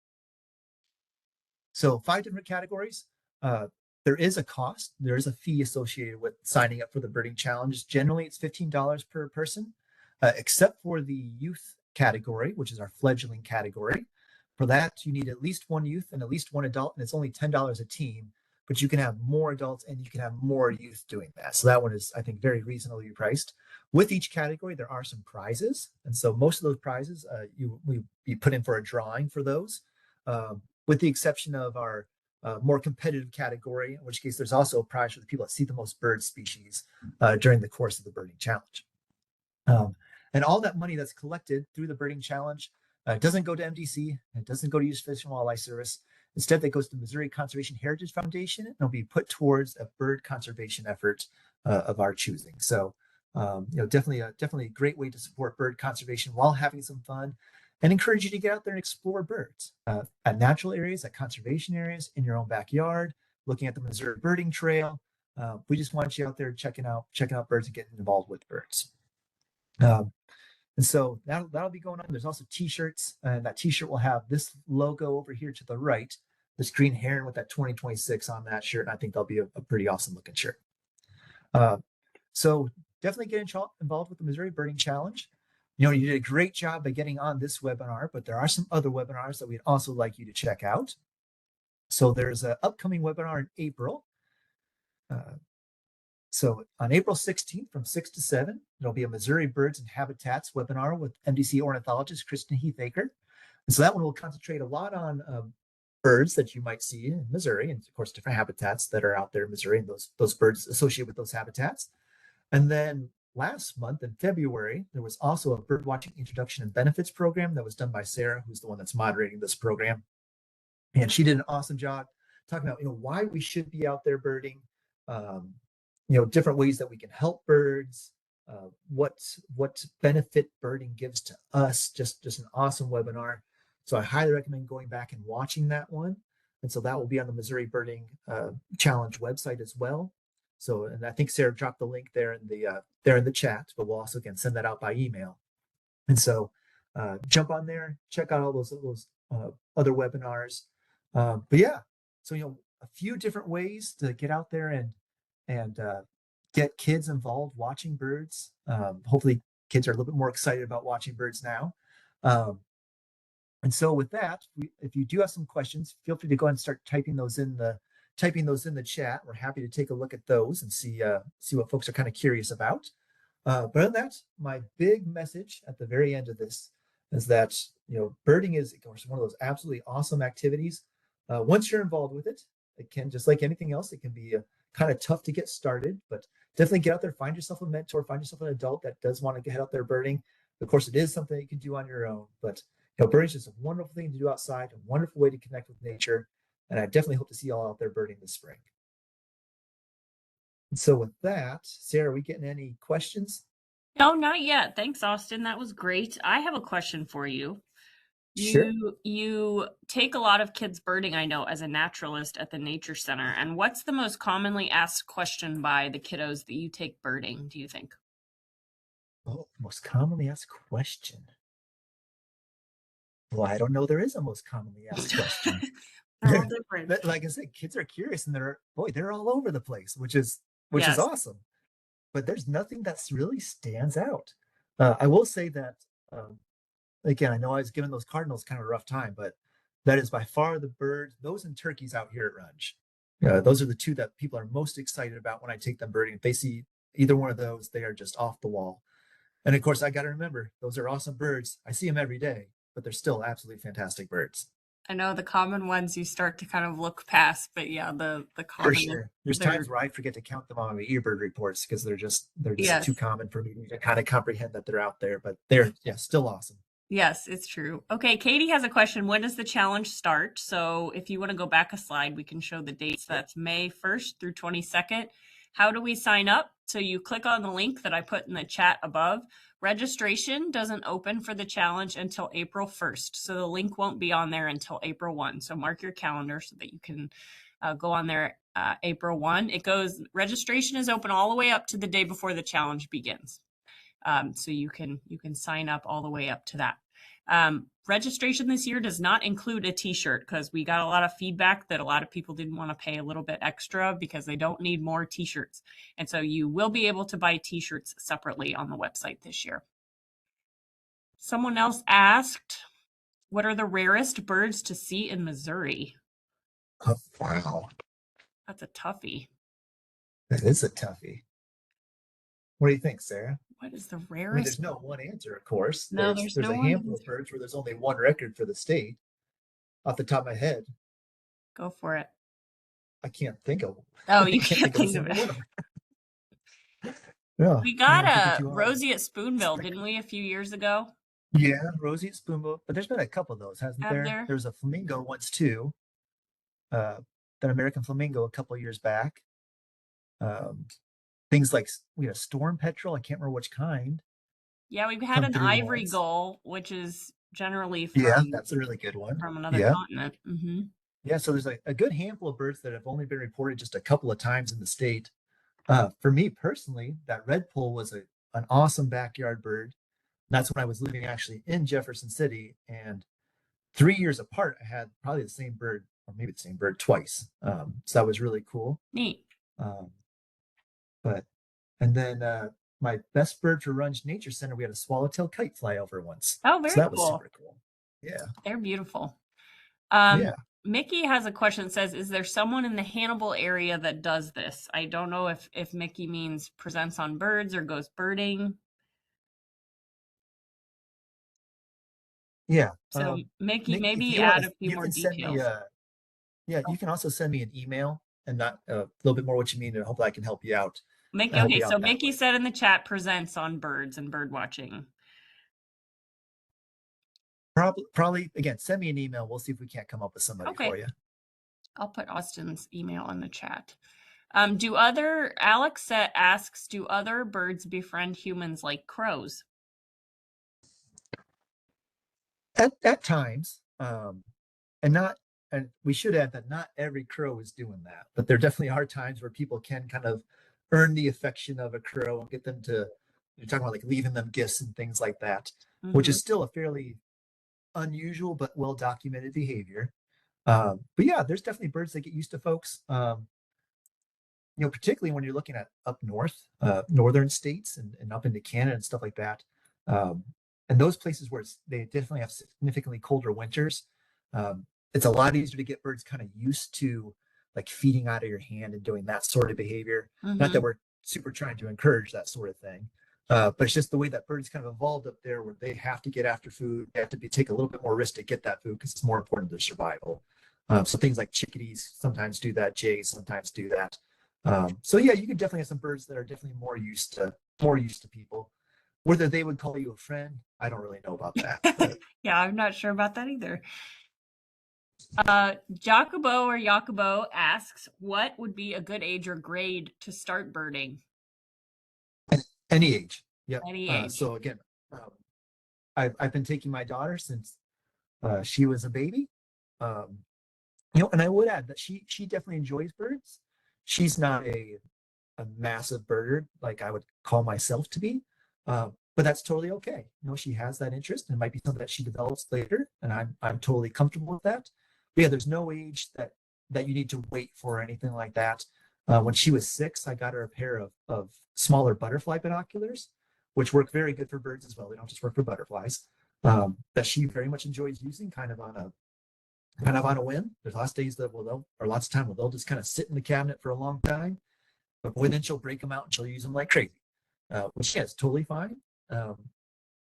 So 5 different categories. There is a cost. There is a fee associated with signing up for the birding challenge. Generally, it's $15 per person, except for the youth category, which is our fledgling category. For that, you need at least 1 youth and at least 1 adult, and it's only $10 a team. but you can have more adults and you can have more youth doing that. So that one is, I think, very reasonably priced. With each category, there are some prizes, and so most of those prizes we put in for a drawing for those, with the exception of our more competitive category, in which case there's also a prize for the people that see the most bird species during the course of the birding challenge. And all that money that's collected through the birding challenge doesn't go to MDC, it doesn't go to U.S. Fish and Wildlife Service. Instead, that goes to Missouri Conservation Heritage Foundation, and it'll be put towards a bird conservation effort of our choosing. So, definitely a great way to support bird conservation while having some fun, and encourage you to get out there and explore birds at natural areas, at conservation areas, in your own backyard, looking at the Missouri Birding Trail. We just want you out there checking out birds and getting involved with birds. And so that'll be going on. There's also t-shirts, and that t-shirt will have this logo over here to the right, this green heron with that 2026 on that shirt. And I think that'll be a pretty awesome looking shirt. So definitely get involved with the Missouri Birding Challenge. You did a great job by getting on this webinar, but there are some other webinars that we'd also like you to check out. So there's an upcoming webinar in April. So on April 16th from 6 to 7, there'll be a Missouri Birds and Habitats webinar with MDC ornithologist Kristen Heathacre. And so that one will concentrate a lot on birds that you might see in Missouri, and of course different habitats that are out there in Missouri, and those birds associated with those habitats. And then last month in February, there was also a bird watching introduction and benefits program that was done by Sarah, who's the one that's moderating this program. And she did an awesome job talking about why we should be out there birding, different ways that we can help birds, what benefit birding gives to us. Just an awesome webinar. So I highly recommend going back and watching that one. And so that will be on the Missouri Birding Challenge website as well. So, and I think Sarah dropped the link there in the chat, but we'll also again send that out by email. And so jump on there, check out all those other webinars. But yeah, so a few different ways to get out there and get kids involved watching birds. Hopefully kids are a little bit more excited about watching birds now. And so with that, if you do have some questions, feel free to go ahead and start typing those in the chat. We're happy to take a look at those and see what folks are kind of curious about. But other than that, my big message at the very end of this is that birding is, of course, one of those absolutely awesome activities. Once you're involved with it, it can, just like anything else, it can be kind of tough to get started, but definitely get out there, find yourself a mentor, find yourself an adult that does want to get out there birding. Of course, it is something you can do on your own, but birding is just a wonderful thing to do outside, a wonderful way to connect with nature. And I definitely hope to see you all out there birding this spring. And so with that, Sarah, are we getting any questions? No, not yet. Thanks, Austin. That was great. I have a question for you. Sure. You take a lot of kids birding, I know, as a naturalist at the Nature Center. And what's the most commonly asked question by the kiddos that you take birding, do you think? Oh, most commonly asked question. Well, I don't know. There is a most commonly asked question. They're all different. Like I said, kids are curious, and they're all over the place, which is Yes. awesome. But there's nothing that's really stands out. I will say that again, I know I was giving those cardinals kind of a rough time, but that is by far the bird, those and turkeys out here at Runge. Those are the two that people are most excited about when I take them birding. If they see either one of those, they are just off the wall. And of course, I got to remember, those are awesome birds. I see them every day, but they're still absolutely fantastic birds. I know the common ones you start to kind of look past, but yeah, the common. For sure. There's times where I forget to count them on my earbird reports because they're just Yes. too common for me to kind of comprehend that they're out there, but they're still awesome. Yes, it's true. Okay, Katie has a question. When does the challenge start? So if you want to go back a slide, we can show the dates. That's May 1st through 22nd. How do we sign up? So you click on the link that I put in the chat above. Registration doesn't open for the challenge until April 1st. So the link won't be on there until April 1. So mark your calendar so that you can go on there April 1. Registration is open all the way up to the day before the challenge begins. So you can sign up all the way up to that. Registration this year does not include a t-shirt because we got a lot of feedback that a lot of people didn't want to pay a little bit extra because they don't need more t-shirts. And so you will be able to buy t-shirts separately on the website this year. Someone else asked, what are the rarest birds to see in Missouri? Oh, wow. That's a toughie. That is a toughie. What do you think, Sarah? What is the I mean, rarest? there's no one answer, of course. No, There's there's there's no a one handful of answer. birds where there's only one record for the state. Off the top of my head, Go for it. I can't think of Oh, I you can't can't think of a think of single it. one of them. Yeah, We no, got I'm thinking a too hard. Rosie at Spoonville, didn't we, a few years ago? Yeah, Rosie at Spoonbill, but there's been a couple of those, hasn't Have there? there? There was a flamingo once too, uh, an American flamingo a couple of years back. Um, things like we had a storm petrel, I can't remember which kind, Yeah, we've had come an through ivory once. gull, which is generally Yeah, that's a really good one. from another Yeah. continent. Hmm. Yeah, so there's a good handful of birds that have only been reported just a couple of times in the state. For me personally, that redpoll was an awesome backyard bird. That's when I was living actually in Jefferson City, and 3 years apart, I had probably the same bird, or maybe the same bird twice. So that was really cool. Neat. Um, but and then my best bird for Runge Nature Center, we had a swallowtail kite fly over once, Oh, so very that was cool. super cool. Yeah, They're beautiful. Um, yeah. Mickey has a question that says, is there someone in the Hannibal area that does this? I don't know if Mickey means presents on birds or goes birding. Yeah. So Mickey, Mickey, if maybe you want add to, a few you more can send me details. yeah, you can also send me an email and not a little bit more what you mean, and hopefully I can help you out. Mickey, Help okay, you so out that Mickey way. said in the chat presents on birds and bird watching. Probably again, send me an email. We'll see if we can't come up with somebody for Okay, you. I'll put Austin's email in the chat. Asks, do other birds befriend humans like crows? At times, and not and we should add that not every crow is doing that, but there definitely are times where people can kind of earn the affection of a crow and get them to, you're talking about like leaving them gifts and things like that, which Hmm. is still a fairly unusual but well documented behavior. But yeah, there's definitely birds that get used to folks. Particularly when you're looking at up north, northern states and up into Canada and stuff like that. Um, and those places where they definitely have significantly colder winters, it's a lot easier to get birds kind of used to like feeding out of your hand and doing that sort of behavior. Not that Hmm. we're super trying to encourage that sort of thing, but it's just the way that birds kind of evolved up there, where they have to get after food, they have to take a little bit more risk to get that food because it's more important to their survival. So things like chickadees sometimes do that, jays sometimes do that. So yeah, you could definitely have some birds that are definitely more used to people. Whether they would call you a friend, I don't really know about that. But Yeah, I'm not sure about that either. Jacobo asks, what would be a good age or grade to start birding? any age, yep. Any age. So again, um, I've been taking my daughter since she was a baby. Um, and I would add that she definitely enjoys birds. She's not a massive birder like I would call myself to be. But that's totally okay. She has that interest, and it might be something that she develops later, and I'm totally comfortable with that. But yeah, there's no age that you need to wait for or anything like that. When she was 6, I got her a pair of smaller butterfly binoculars, which work very good for birds as well. They don't just work for butterflies. That she very much enjoys using, kind of on a whim. There's lots of days that or lots of time where they'll just kind of sit in the cabinet for a long time, but boy, then she'll break them out and she'll use them like crazy, which yeah, is totally fine. Um,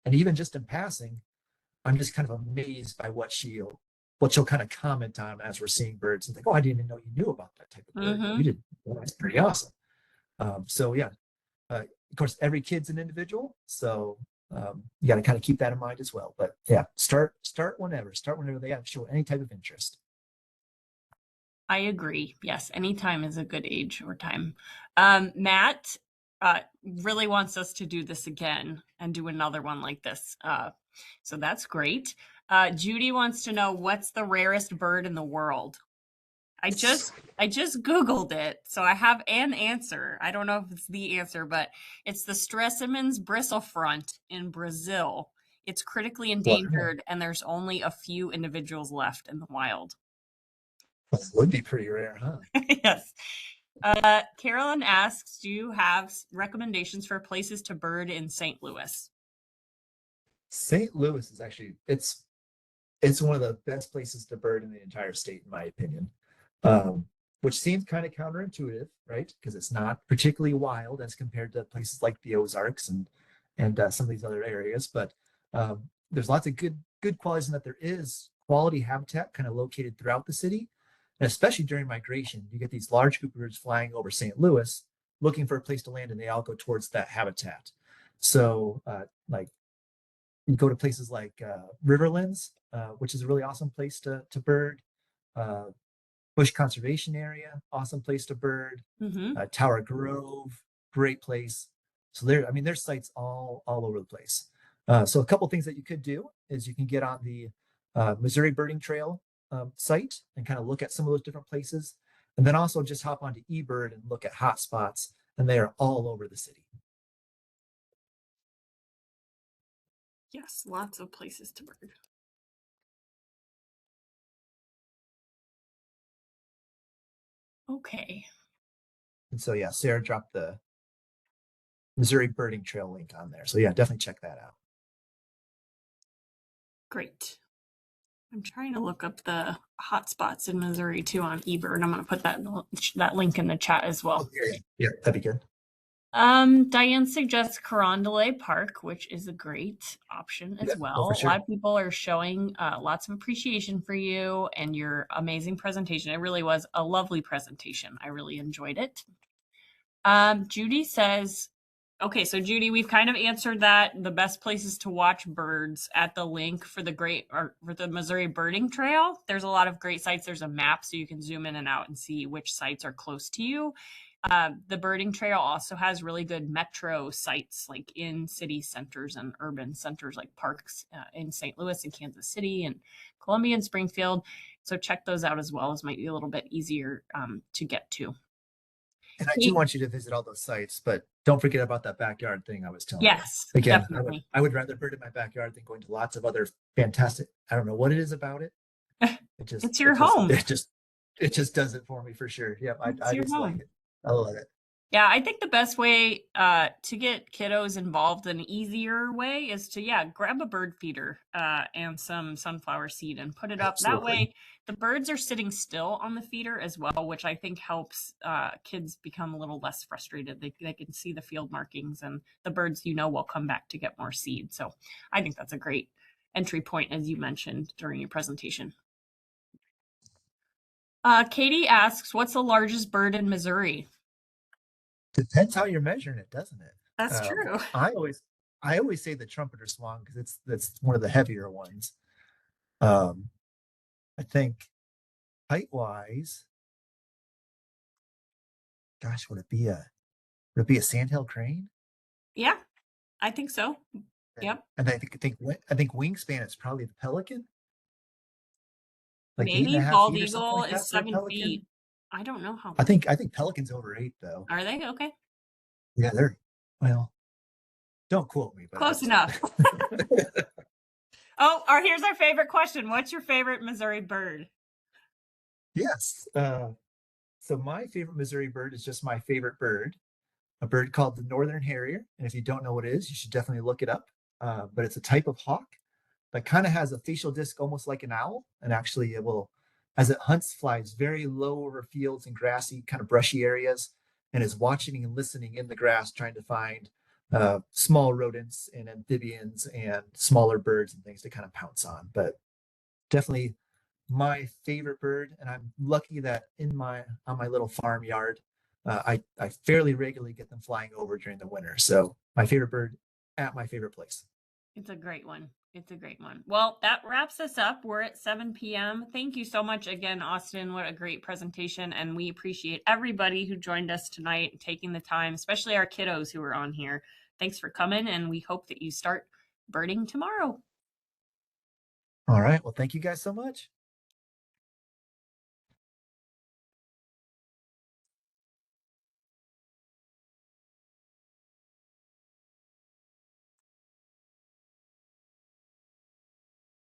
and even just in passing, I'm just kind of amazed by what she'll kind of comment on as we're seeing birds and think, oh, I didn't even know you knew about that type of bird. You Mm-hmm. did. Well, that's pretty awesome. So yeah, of course, every kid's an individual, so you got to kind of keep that in mind as well. But yeah, start whenever they have show any type of interest. I agree. Yes, any time is a good age or time. Matt really wants us to do this again and do another one like this. So that's great. Judy wants to know, what's the rarest bird in the world? I just Googled it, so I have an answer. I don't know if it's the answer, but it's the Stressimens bristlefront in Brazil. It's critically Wow, endangered, and there's only a few individuals left in the wild. that would be pretty rare, huh? Yes. Carolyn asks, do you have recommendations for places to bird in St. Louis? St. Louis is actually it's one of the best places to bird in the entire state, in my opinion. Um, which seems kind of counterintuitive, right? Because it's not particularly wild as compared to places like the Ozarks and some of these other areas. But there's lots of good qualities in that there is quality habitat kind of located throughout the city, and especially during migration, you get these large group of birds flying over St. Louis looking for a place to land, and they all go towards that habitat. So, like you go to places like Riverlands, which is a really awesome place to bird. Uh, Bush Conservation Area, awesome place to bird. Tower Grove, great place. So there, I mean, there's sites all over the place. So a couple things that you could do is you can get on the Missouri Birding Trail site and kind of look at some of those different places, and then also just hop onto eBird and look at hotspots, and they are all over the city. Yes, lots of places to bird. Okay. And so yeah, Sarah dropped the Missouri Birding Trail link on there. So yeah, definitely check that out. Great. I'm trying to look up the hotspots in Missouri too on eBird. I'm going to put that link in the chat as well. Yeah, that'd be good. Diane suggests Carondelet Park, which is a great option as well. For sure. A lot of people are showing lots of appreciation for you and your amazing presentation. It really was a lovely presentation. I really enjoyed it. Judy says, okay, so Judy, we've kind of answered that. The best places to watch birds at the link for the Missouri Birding Trail. There's a lot of great sites. There's a map so you can zoom in and out and see which sites are close to you. The birding trail also has really good metro sites like in city centers and urban centers like parks in St. Louis and Kansas City and Columbia and Springfield. So check those out as well. As might be a little bit easier to get to. And I do want you to visit all those sites, but don't forget about that backyard thing I was telling you. Yes, again, definitely. I would rather bird in my backyard than going to lots of other fantastic. I don't know what it is about it. It's your home. It just does it for me for sure. Yeah, I just like it. I love it. Yeah, I think the best way to get kiddos involved, an easier way, is to grab a bird feeder and some sunflower seed and put it up. Absolutely. That way the birds are sitting still on the feeder as well, which I think helps kids become a little less frustrated. They can see the field markings and the birds will come back to get more seed. So I think that's a great entry point, as you mentioned during your presentation. Katie asks, what's the largest bird in Missouri? Depends how you're measuring it, doesn't it? That's true. I always say the trumpeter swan because that's one of the heavier ones. I think height wise, gosh, would it be a sandhill crane? Yeah, I think so. Yep. And I think wingspan is probably the pelican. Like maybe 8.5 bald feet or something eagle like that is for a 7 pelican. feet. I don't know how. I think pelicans over 8 though. Are they? Okay. Yeah, don't quote me, but close enough. Here's our favorite question. What's your favorite Missouri bird? Yes. So my favorite Missouri bird is just my favorite bird, a bird called the northern harrier. And if you don't know what it is, you should definitely look it up. But it's a type of hawk that kind of has a facial disc almost like an owl. And actually it will, as it hunts, flies very low over fields and grassy, kind of brushy areas, and is watching and listening in the grass, trying to find small rodents and amphibians and smaller birds and things to kind of pounce on. But definitely my favorite bird, and I'm lucky that on my little farmyard, I fairly regularly get them flying over during the winter. So my favorite bird at my favorite place. It's a great one. It's a great one. Well, that wraps us up. We're at 7 p.m. Thank you so much again, Austin. What a great presentation. And we appreciate everybody who joined us tonight and taking the time, especially our kiddos who are on here. Thanks for coming, and we hope that you start birding tomorrow. All right. Well, thank you guys so much.